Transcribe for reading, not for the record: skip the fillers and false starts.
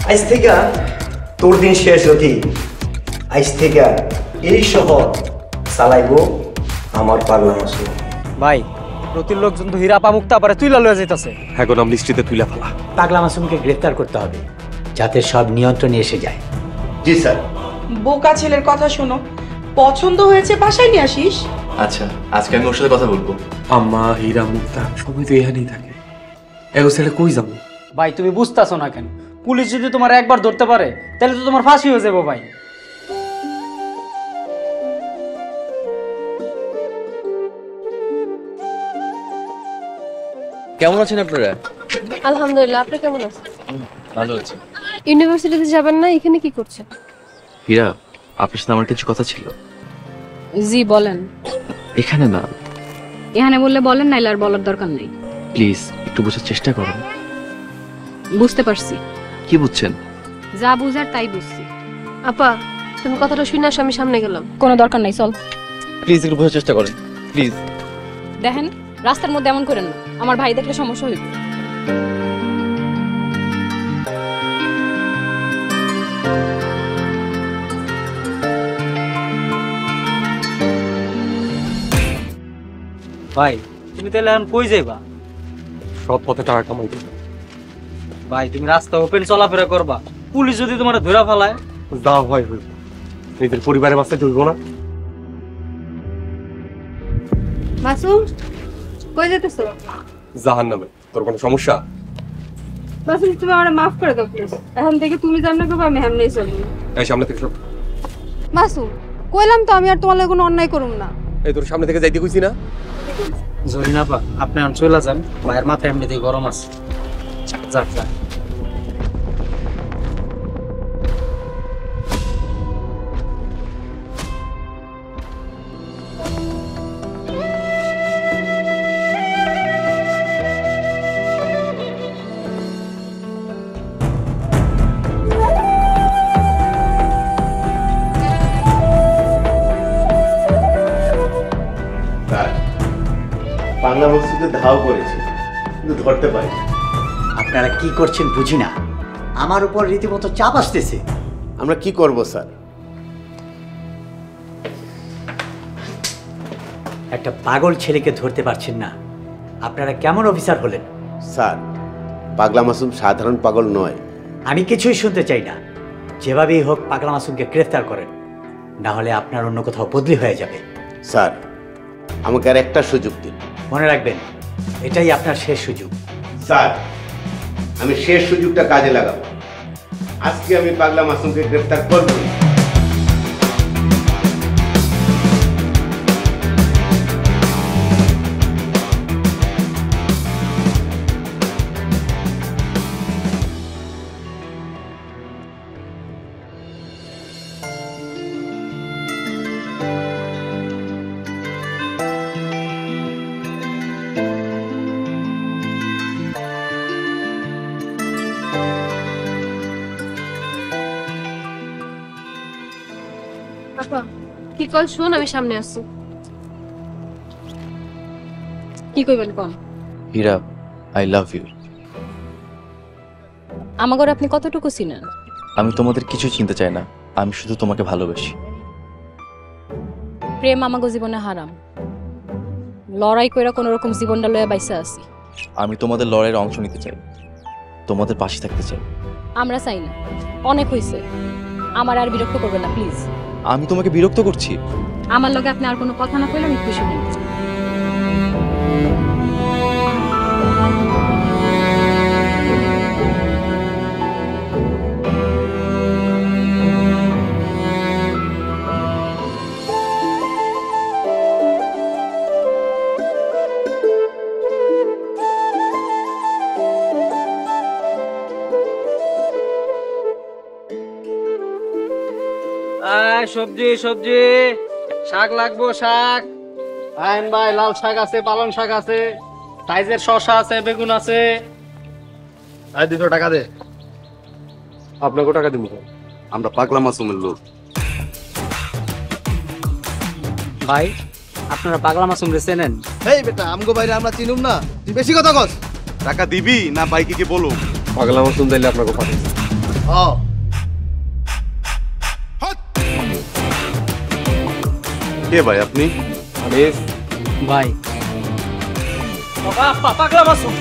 আজ থেকে তোর দিন শেষ হতি। আজ থেকে এই শহর চালাইব আমার পাগলা মাসুম। ভাই প্রতি লোকজন তো হীরা পা মুক্তা পারে তুইলা লয়ে যাইতাছে। হ্যাঁ গো, নাম নিশ্চিতে তুইলা ফেলা। পাগলা মাসুমকে গ্রেফতার করতে হবে যাতে সব নিয়ন্ত্রণে এসে যায়। জি স্যার। বোকা ছেলের কথা শোনো, পছন্দ হয়েছে বাসায় নিয়ে আসিস। আচ্ছা, আজকে আমি ওর সাথে কথা বলবো। আম্মা, হীরা, মুক্তা সবাই তো এখানেই থাকে। এগো ছেলে কই যাবো? ভাই তুমি বুঝতাছো না কেন? পুলিশ যদি তোমার একবার ধরতে পারে তাহলে তো তোমার ফাঁসি হয়ে যাবো ভাই। কেমন আছেন আপনারা? আলহামদুলিল্লাহ, আপনি কেমন আছেন? ভালো আছি। ইউনিভার্সিটিতে যাবেন না, এখানে কি করছেন? হীরা, আপনার সাথে আমার কিছু কথা ছিল। জি বলেন। এখানে না, এখানে বললে বলেন, নাইলে আর বলার দরকার নেই। প্লিজ একটু বোঝার চেষ্টা করুন। বুঝতে পারছি। কি বুঝছেন? যা বুঝার তাই বুঝছি। আপা, তুমি কথাটা শুনে আসো, আমি সামনে গেলাম। কোনো দরকার নাই, চল। প্লিজ একটু বোঝার চেষ্টা করেন, প্লিজ। দেখেন, রাস্তার মধ্যে এমন করেন না, আমার ভাই দেখলে সমস্যা হইবে। ভাই তুমি তাহলে এখন কই যাইবা? সব পথে টাকা কামাইতে। ভাই তুমি রাস্তা ওপেন চলাফেরা করবা, পুলিশ যদি তোমার ধরা ফেলায়? যা হয় হইব, নিজের পরিবারের মাঝে ঢুকব না। মাসুম, কই যেতেছো? জাহান্নামে। তোর কোনো সমস্যা? মাসুম, তুমি আমারে মাফ করে দাও প্লিজ। এখন থেকে তুমি জানলে করবে, আমি এমনিই চলবো। এই সামনে থেকে সব। মাসুম, কইলাম তো আমি আর তোমার লাগে কোনো অন্যায় করুম না। এই তোর সামনে থেকে যাইতে কইছি না? জরিনা পা, আপনি এখন চলে যান, ভাইয়ের মাথা এমনিতেই গরম আছে। যাক যাক। বাংলা মসজিদে ধাও করেছে কিন্তু ধরতে পারি। আপনারা কি করছেন বুঝি না, আমার উপর রীতিমতো চাপ আসতেছে। আমরা কি করব স্যার? একটা পাগল ছেলেকে ধরতে পারছেন না, আপনারা কেমন অফিসার হলেন? স্যার, পাগলা মাসুম সাধারণ পাগল নয়। আমি কিছুই শুনতে চাই না। যেভাবেই হোক পাগলা মাসুমকে গ্রেফতার করেন, না হলে আপনার অন্য কোথাও বদলি হয়ে যাবে। স্যার, আমাকে আর একটা সুযোগ দিন। মনে রাখবেন, এটাই আপনার শেষ সুযোগ। স্যার, আমি শেষ সুযোগটা কাজে লাগাবো। আজকে আমি পাগলা মাসুমকে গ্রেফতার করবো। কি কল শোন, আমি সামনে আসছি। কি কইবেন কোন? হীরা, আই লাভ ইউ। আমাকে আপনি কতটুকু চিনেন? আমি তোমাদের কিছু চিনতে চাই না, আমি শুধু তোমাকে ভালোবাসি। প্রেম আমাকে জীবনে হারাম, লড়াই কইরা কোন রকম জীবনটা লয়ে বাইসা আছি। আমি তোমাদের লড়াইয়ের অংশ নিতে চাই, তোমাদের পাশে থাকতে চাই। আমরা চাই না, অনেক হইছে। আমার আর বিরক্ত করবেন না প্লিজ। আমি তোমাকে বিরক্ত করছি? আমার লগে আপনি আর কোনো কথা না কইলে আমি খুশি হই। সবজি সবজি, শাক লাগবো, শাক। আইন ভাই, লাল শাক আছে, পালং শাক আছে, সাইজের শসা আছে, বেগুন আছে। 200 টাকা দে। আপনাকে টাকা দিব? আমরা পাগলা মাসুমের লোক। ভাই আপনারা পাগলা মাসুম রে চেনেন? এই বেটা, আমগো বাইরে আমরা চিনুম না, তুই বেশি কথা কস। টাকা দিবি না বাইকে কি বলো? পাগলা মাসুম দিলে আপনাকে পাঠাই। কে ভাই আপনি? ভাই পাগলা মাসুম